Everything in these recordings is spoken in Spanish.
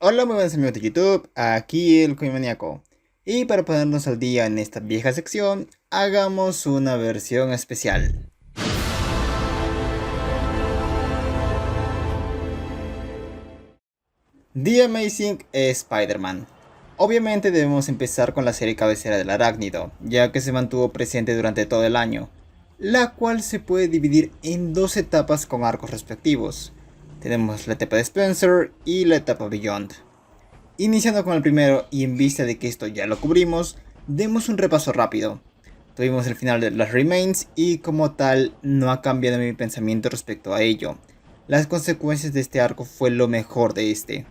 Hola, muy buenos amigos de YouTube, aquí el Coimaniaco. Y para ponernos al día en esta vieja sección, hagamos una versión especial. The Amazing Spider-Man. Obviamente debemos empezar con la serie cabecera del arácnido, ya que se mantuvo presente durante todo el año, la cual se puede dividir en dos etapas con arcos respectivos. Tenemos la etapa de Spencer y la etapa Beyond. Iniciando con el primero y en vista de que esto ya lo cubrimos, demos un repaso rápido. Tuvimos el final de las Remains y como tal no ha cambiado mi pensamiento respecto a ello. Las consecuencias de este arco fue lo mejor de este.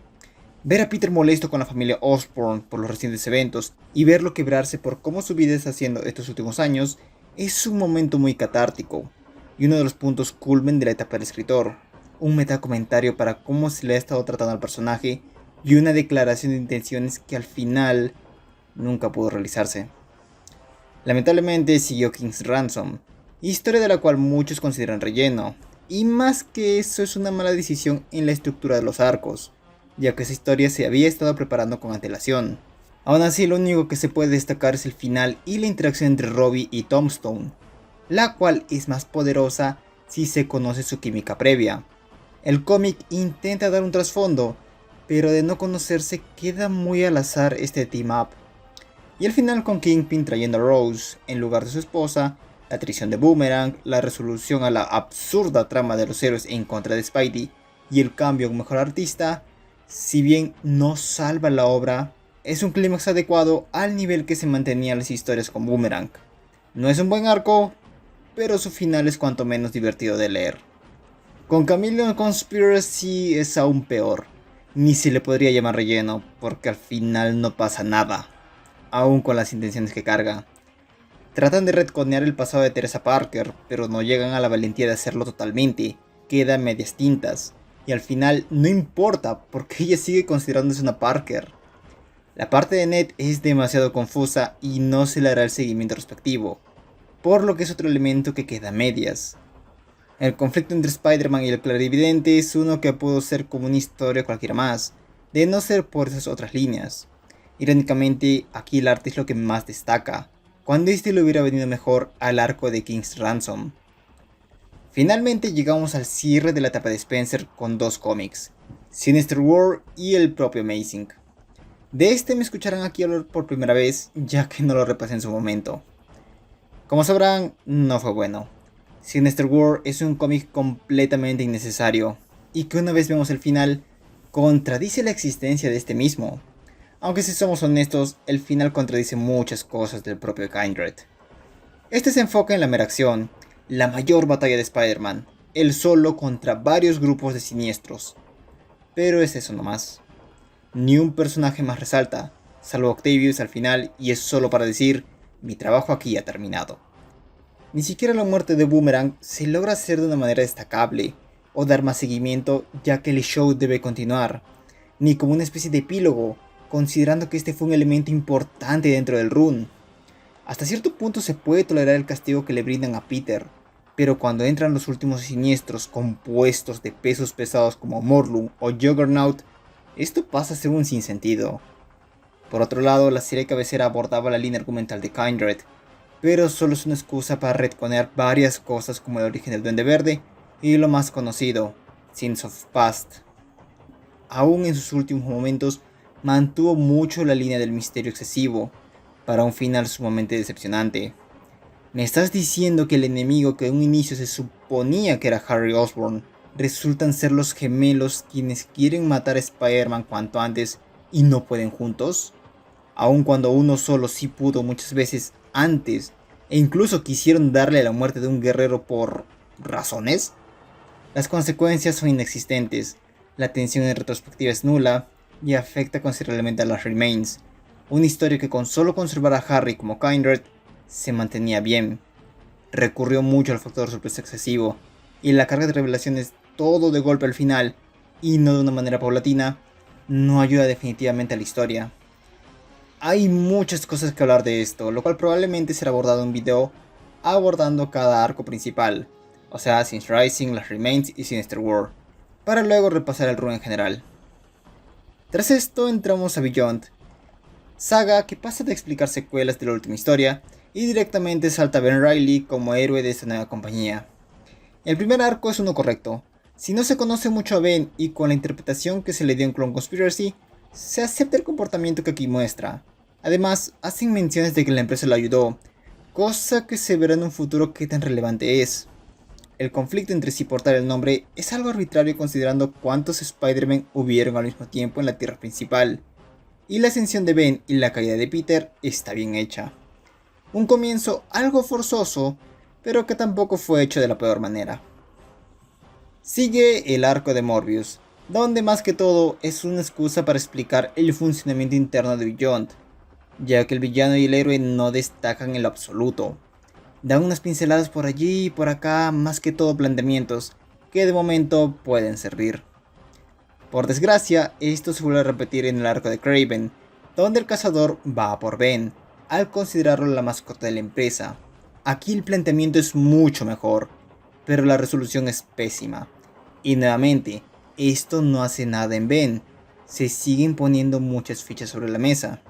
Ver a Peter molesto con la familia Osborn por los recientes eventos y verlo quebrarse por cómo su vida está haciendo estos últimos años es un momento muy catártico y uno de los puntos culmen de la etapa del escritor. Un metacomentario para cómo se le ha estado tratando al personaje y una declaración de intenciones que al final nunca pudo realizarse. Lamentablemente siguió King's Ransom, historia de la cual muchos consideran relleno, y más que eso es una mala decisión en la estructura de los arcos, ya que esa historia se había estado preparando con antelación. Aún así, lo único que se puede destacar es el final y la interacción entre Robbie y Tombstone, la cual es más poderosa si se conoce su química previa. El cómic intenta dar un trasfondo, pero de no conocerse queda muy al azar este team up. Y el final con Kingpin trayendo a Rose en lugar de su esposa, la traición de Boomerang, la resolución a la absurda trama de los héroes en contra de Spidey y el cambio a un mejor artista, si bien no salva la obra, es un clímax adecuado al nivel que se mantenían las historias con Boomerang. No es un buen arco, pero su final es cuanto menos divertido de leer. Con Chameleon Conspiracy es aún peor. Ni se le podría llamar relleno, porque al final no pasa nada, aún con las intenciones que carga. Tratan de retconear el pasado de Teresa Parker, pero no llegan a la valentía de hacerlo totalmente, quedan medias tintas, y al final no importa porque ella sigue considerándose una Parker. La parte de Ned es demasiado confusa y no se le hará el seguimiento respectivo, por lo que es otro elemento que queda a medias. El conflicto entre Spider-Man y el Clarividente es uno que pudo ser como una historia cualquiera más, de no ser por esas otras líneas. Irónicamente, aquí el arte es lo que más destaca, cuando este le hubiera venido mejor al arco de King's Ransom. Finalmente llegamos al cierre de la etapa de Spencer con dos cómics, Sinister War y el propio Amazing. De este me escucharán aquí hablar por primera vez, ya que no lo repasé en su momento. Como sabrán, no fue bueno. Sinister War es un cómic completamente innecesario, y que una vez vemos el final, contradice la existencia de este mismo. Aunque si somos honestos, el final contradice muchas cosas del propio Kindred. Este se enfoca en la mera acción, la mayor batalla de Spider-Man, él solo contra varios grupos de siniestros. Pero es eso nomás. Ni un personaje más resalta, salvo Octavius al final, y es solo para decir, mi trabajo aquí ha terminado. Ni siquiera la muerte de Boomerang se logra hacer de una manera destacable, o dar más seguimiento ya que el show debe continuar, ni como una especie de epílogo, considerando que este fue un elemento importante dentro del run. Hasta cierto punto se puede tolerar el castigo que le brindan a Peter, pero cuando entran los últimos siniestros compuestos de pesos pesados como Morlun o Juggernaut, esto pasa a ser un sinsentido. Por otro lado, la serie cabecera abordaba la línea argumental de Kindred, pero solo es una excusa para retconear varias cosas como el origen del Duende Verde y lo más conocido, Sins of Past. Aún en sus últimos momentos mantuvo mucho la línea del misterio excesivo, para un final sumamente decepcionante. ¿Me estás diciendo que el enemigo que en un inicio se suponía que era Harry Osborn resultan ser los gemelos quienes quieren matar a Spider-Man cuanto antes y no pueden juntos? Aun cuando uno solo sí pudo muchas veces antes, e incluso quisieron darle la muerte de un guerrero por razones. Las consecuencias son inexistentes, la tensión en retrospectiva es nula y afecta considerablemente a las Remains, una historia que con solo conservar a Harry como Kindred se mantenía bien. Recurrió mucho al factor sorpresa excesivo, y la carga de revelaciones todo de golpe al final, y no de una manera paulatina, no ayuda definitivamente a la historia. Hay muchas cosas que hablar de esto, lo cual probablemente será abordado en un video abordando cada arco principal, o sea, Since Rising, las Remains y Sinister War, para luego repasar el run en general. Tras esto entramos a Beyond, saga que pasa de explicar secuelas de la última historia y directamente salta a Ben Reilly como héroe de esta nueva compañía. El primer arco es uno correcto. Si no se conoce mucho a Ben y con la interpretación que se le dio en Clone Conspiracy, se acepta el comportamiento que aquí muestra. Además, hacen menciones de que la empresa lo ayudó, cosa que se verá en un futuro qué tan relevante es. El conflicto entre si portar el nombre es algo arbitrario considerando cuántos Spider-Man hubieron al mismo tiempo en la Tierra principal, y la ascensión de Ben y la caída de Peter está bien hecha. Un comienzo algo forzoso, pero que tampoco fue hecho de la peor manera. Sigue el arco de Morbius, donde más que todo es una excusa para explicar el funcionamiento interno de Beyond, ya que el villano y el héroe no destacan en lo absoluto. Dan unas pinceladas por allí y por acá, más que todo planteamientos, que de momento pueden servir. Por desgracia, esto se vuelve a repetir en el arco de Kraven, donde el cazador va a por Ben, al considerarlo la mascota de la empresa. Aquí el planteamiento es mucho mejor, pero la resolución es pésima. Y nuevamente, esto no hace nada en Ben, se siguen poniendo muchas fichas sobre la mesa.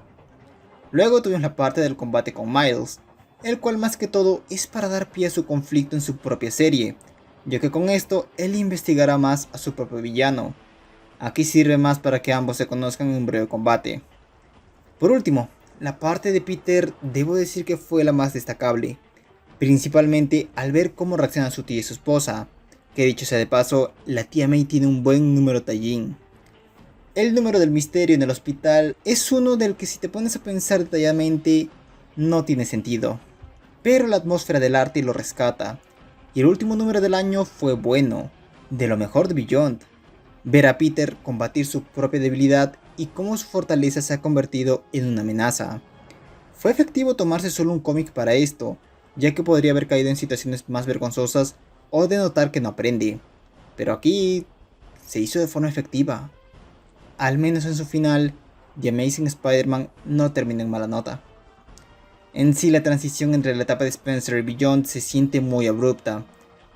Luego tuvimos la parte del combate con Miles, el cual más que todo es para dar pie a su conflicto en su propia serie, ya que con esto él investigará más a su propio villano. Aquí sirve más para que ambos se conozcan en un breve combate. Por último, la parte de Peter debo decir que fue la más destacable, principalmente al ver cómo reaccionan su tía y su esposa, que dicho sea de paso, la tía May tiene un buen número tallín. El número del misterio en el hospital es uno del que si te pones a pensar detalladamente no tiene sentido, pero la atmósfera del arte lo rescata, y el último número del año fue bueno, de lo mejor de Beyond. Ver a Peter combatir su propia debilidad y cómo su fortaleza se ha convertido en una amenaza. Fue efectivo tomarse solo un cómic para esto, ya que podría haber caído en situaciones más vergonzosas o de notar que no aprende, pero aquí se hizo de forma efectiva. Al menos en su final, The Amazing Spider-Man no terminó en mala nota. En sí, la transición entre la etapa de Spencer y Beyond se siente muy abrupta.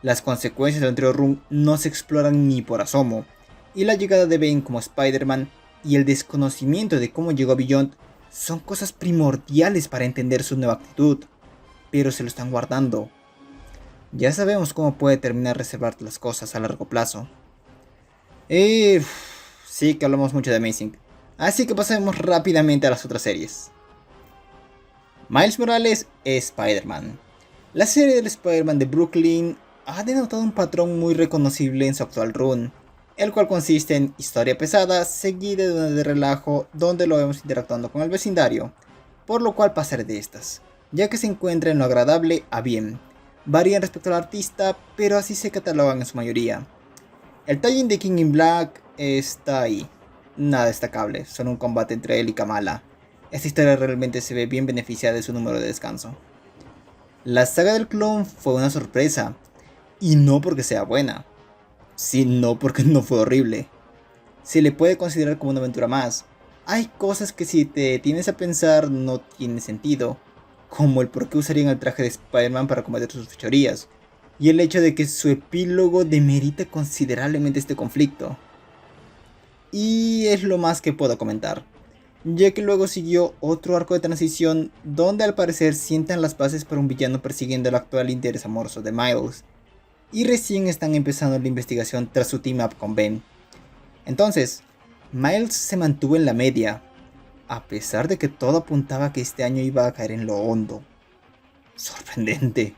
Las consecuencias del anterior run no se exploran ni por asomo, y la llegada de Ben como Spider-Man y el desconocimiento de cómo llegó a Beyond son cosas primordiales para entender su nueva actitud, pero se lo están guardando. Ya sabemos cómo puede terminar reservar las cosas a largo plazo. Sí que hablamos mucho de Amazing, así que pasemos rápidamente a las otras series. Miles Morales es Spider-Man. La serie del Spider-Man de Brooklyn ha denotado un patrón muy reconocible en su actual run, el cual consiste en historia pesada seguida de una de relajo donde lo vemos interactuando con el vecindario, por lo cual pasaré de estas, ya que se encuentra en lo agradable a bien. Varían respecto al artista, pero así se catalogan en su mayoría. El tie-in de King in Black está ahí, nada destacable, solo un combate entre él y Kamala. Esta historia realmente se ve bien beneficiada de su número de descanso. La saga del clon fue una sorpresa, y no porque sea buena, sino porque no fue horrible. Se le puede considerar como una aventura más. Hay cosas que si te detienes a pensar no tiene sentido, como el por qué usarían el traje de Spider-Man para combatir sus fechorías, y el hecho de que su epílogo demerita considerablemente este conflicto. Y es lo más que puedo comentar, ya que luego siguió otro arco de transición donde al parecer sientan las bases para un villano persiguiendo el actual interés amoroso de Miles, y recién están empezando la investigación tras su team up con Ben. Entonces, Miles se mantuvo en la media, a pesar de que todo apuntaba que este año iba a caer en lo hondo. Sorprendente.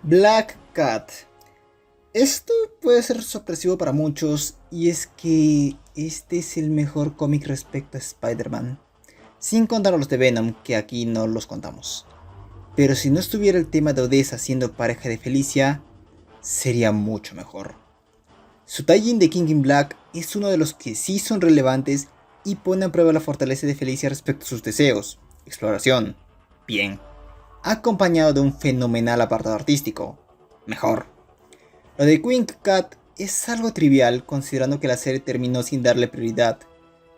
Black Cat. Esto puede ser sorpresivo para muchos, y es que este es el mejor cómic respecto a Spider-Man, sin contar a los de Venom, que aquí no los contamos. Pero si no estuviera el tema de Odessa siendo pareja de Felicia, sería mucho mejor. Su tie-in de King in Black es uno de los que sí son relevantes y pone a prueba la fortaleza de Felicia respecto a sus deseos. Exploración. Bien. Acompañado de un fenomenal apartado artístico. Mejor. Lo de Queen Cat es algo trivial considerando que la serie terminó sin darle prioridad.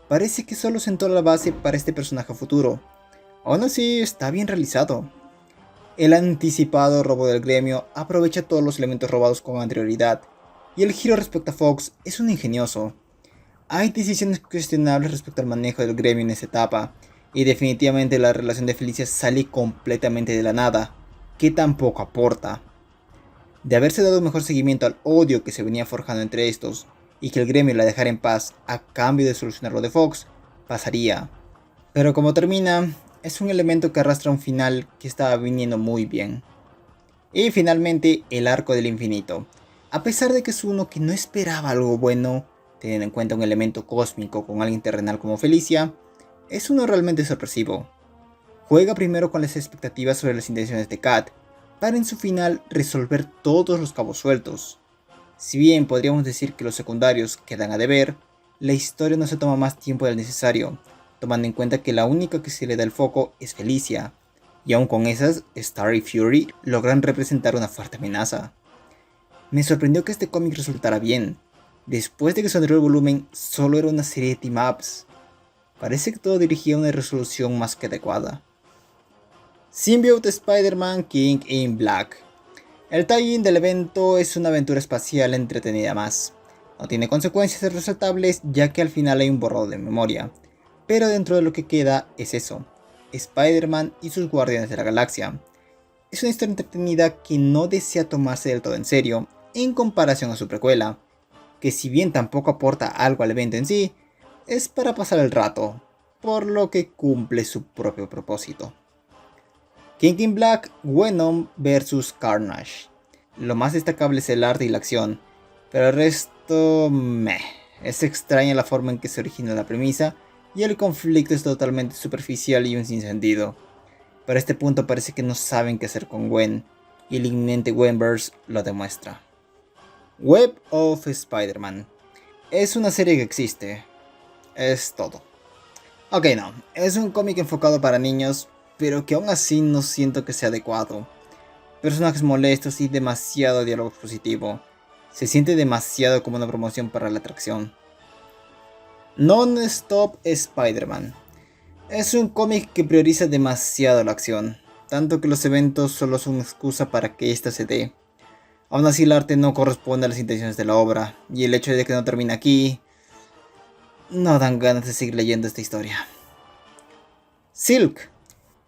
Parece que solo sentó la base para este personaje futuro. Aún así está bien realizado. El anticipado robo del gremio aprovecha todos los elementos robados con anterioridad, y el giro respecto a Fox es un ingenioso. Hay decisiones cuestionables respecto al manejo del gremio en esta etapa, y definitivamente la relación de Felicia sale completamente de la nada, que tampoco aporta. De haberse dado un mejor seguimiento al odio que se venía forjando entre estos, y que el gremio la dejara en paz a cambio de solucionar lo de Fox, pasaría. Pero como termina, es un elemento que arrastra un final que estaba viniendo muy bien. Y finalmente, el arco del infinito. A pesar de que es uno que no esperaba algo bueno, teniendo en cuenta un elemento cósmico con alguien terrenal como Felicia, es uno realmente sorpresivo. Juega primero con las expectativas sobre las intenciones de Kat, para en su final resolver todos los cabos sueltos. Si bien podríamos decir que los secundarios quedan a deber, la historia no se toma más tiempo del necesario, tomando en cuenta que la única que se le da el foco es Felicia, y aun con esas, Star y Fury logran representar una fuerte amenaza. Me sorprendió que este cómic resultara bien. Después de que su anterior volumen solo era una serie de team-ups, parece que todo dirigía a una resolución más que adecuada. Symbiote Spider-Man King in Black. El tie-in del evento es una aventura espacial entretenida más. No tiene consecuencias resaltables ya que al final hay un borrado de memoria, pero dentro de lo que queda es eso, Spider-Man y sus Guardianes de la Galaxia. Es una historia entretenida que no desea tomarse del todo en serio en comparación a su precuela, que si bien tampoco aporta algo al evento en sí, es para pasar el rato, por lo que cumple su propio propósito. King in Black, Venom vs Carnage. Lo más destacable es el arte y la acción, pero el resto meh. Es extraña la forma en que se origina la premisa y el conflicto es totalmente superficial y un sinsentido. Para este punto parece que no saben qué hacer con Gwen, y el inminente Gwenverse lo demuestra. Web of Spider-Man. Es una serie que existe. Es todo. Ok, no, es un cómic enfocado para niños, pero que aún así no siento que sea adecuado. Personajes molestos y demasiado diálogo expositivo. Se siente demasiado como una promoción para la atracción. Non-Stop Spider-Man. Es un cómic que prioriza demasiado la acción, tanto que los eventos solo son una excusa para que ésta se dé. Aún así el arte no corresponde a las intenciones de la obra, y el hecho de que no termine aquí, no dan ganas de seguir leyendo esta historia. Silk.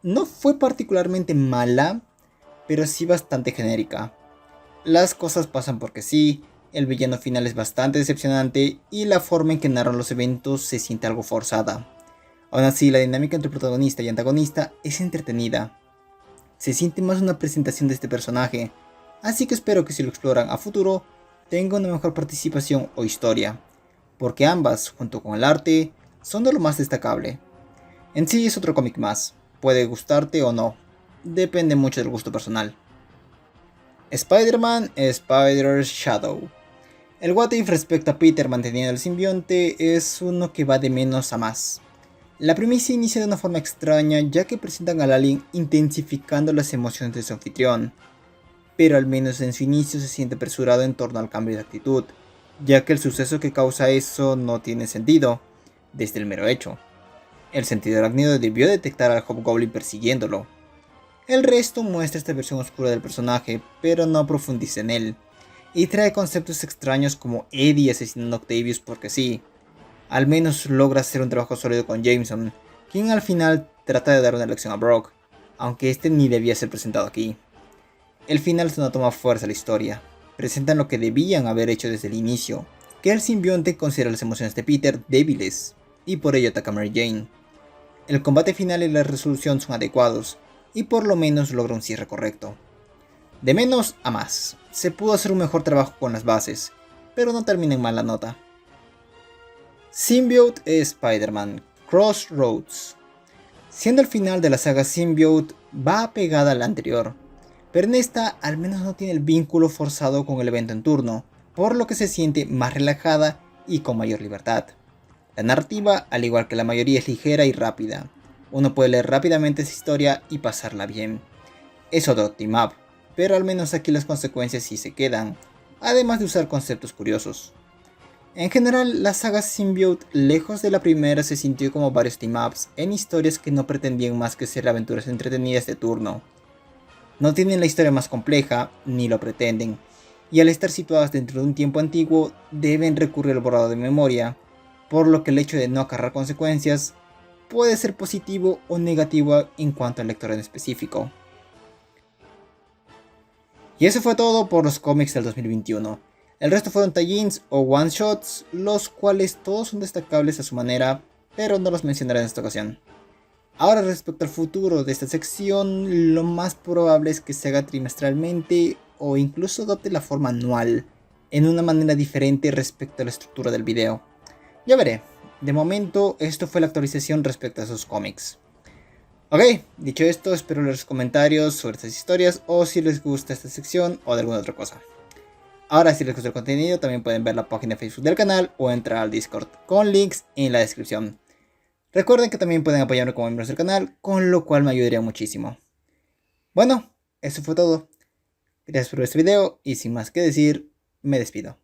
No fue particularmente mala, pero sí bastante genérica. Las cosas pasan porque sí, el villano final es bastante decepcionante y la forma en que narran los eventos se siente algo forzada. Aún así, la dinámica entre protagonista y antagonista es entretenida. Se siente más una presentación de este personaje, así que espero que si lo exploran a futuro, tenga una mejor participación o historia, porque ambas, junto con el arte, son de lo más destacable. En sí es otro cómic más, puede gustarte o no, depende mucho del gusto personal. Spider-Man Spider's Shadow. El what if respecto a Peter manteniendo el simbionte es uno que va de menos a más. La premisa inicia de una forma extraña ya que presentan al alien intensificando las emociones de su anfitrión, pero al menos en su inicio se siente apresurado en torno al cambio de actitud, ya que el suceso que causa eso no tiene sentido, desde el mero hecho. El sentido arácnido debió detectar al Hobgoblin persiguiéndolo. El resto muestra esta versión oscura del personaje, pero no profundiza en él, y trae conceptos extraños como Eddie asesinando a Octavius porque sí. Al menos logra hacer un trabajo sólido con Jameson, quien al final trata de dar una lección a Brock, aunque este ni debía ser presentado aquí. El final es una toma fuerza a la historia, presentan lo que debían haber hecho desde el inicio, que el simbionte considera las emociones de Peter débiles, y por ello ataca a Mary Jane. El combate final y la resolución son adecuados, y por lo menos logra un cierre correcto. De menos a más, se pudo hacer un mejor trabajo con las bases, pero no termina en mala nota. Symbiote Spider-Man Crossroads. Siendo el final de la saga Symbiote, va apegada a la anterior, pero en esta al menos no tiene el vínculo forzado con el evento en turno, por lo que se siente más relajada y con mayor libertad. La narrativa, al igual que la mayoría, es ligera y rápida. Uno puede leer rápidamente esa historia y pasarla bien. Es otro team up, pero al menos aquí las consecuencias sí se quedan, además de usar conceptos curiosos. En general, la saga Symbiote, lejos de la primera, se sintió como varios team-ups en historias que no pretendían más que ser aventuras entretenidas de turno. No tienen la historia más compleja, ni lo pretenden, y al estar situadas dentro de un tiempo antiguo, deben recurrir al borrado de memoria, por lo que el hecho de no acarrear consecuencias puede ser positivo o negativo en cuanto al lector en específico. Y eso fue todo por los cómics del 2021. El resto fueron tie-ins o one-shots, los cuales todos son destacables a su manera, pero no los mencionaré en esta ocasión. Ahora, respecto al futuro de esta sección, lo más probable es que se haga trimestralmente o incluso adopte la forma anual, en una manera diferente respecto a la estructura del video. Ya veré. De momento, esto fue la actualización respecto a esos cómics. Ok, dicho esto, espero leer sus comentarios sobre estas historias o si les gusta esta sección o de alguna otra cosa. Ahora, si les gusta el contenido, también pueden ver la página de Facebook del canal o entrar al Discord, con links en la descripción. Recuerden que también pueden apoyarme como miembros del canal, con lo cual me ayudaría muchísimo. Bueno, eso fue todo. Gracias por ver este video y sin más que decir, me despido.